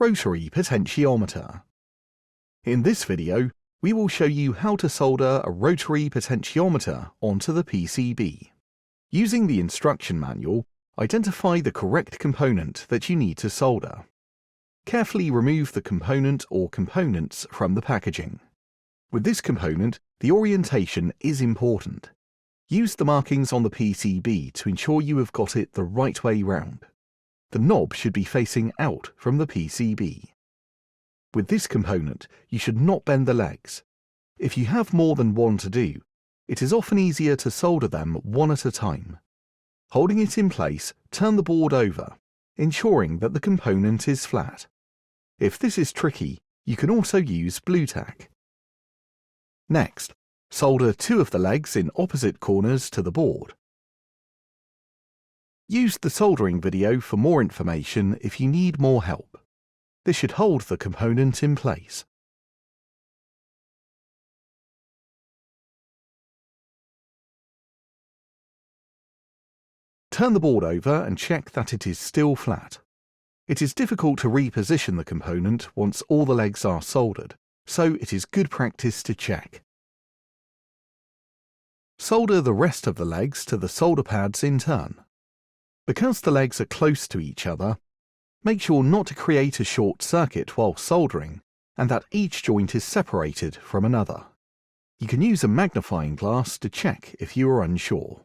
Rotary Potentiometer. In this video, we will show you how to solder a rotary potentiometer onto the PCB. Using the instruction manual, identify the correct component that you need to solder. Carefully remove the component or components from the packaging. With this component, the orientation is important. Use the markings on the PCB to ensure you have got it the right way round. The knob should be facing out from the PCB. With this component, you should not bend the legs. If you have more than one to do, it is often easier to solder them one at a time. Holding it in place, turn the board over, ensuring that the component is flat. If this is tricky, you can also use blue tack. Next, solder two of the legs in opposite corners to the board. Use the soldering video for more information if you need more help. This should hold the component in place. Turn the board over and check that it is still flat. It is difficult to reposition the component once all the legs are soldered, so it is good practice to check. Solder the rest of the legs to the solder pads in turn. Because the legs are close to each other, make sure not to create a short circuit while soldering and that each joint is separated from another. You can use a magnifying glass to check if you are unsure.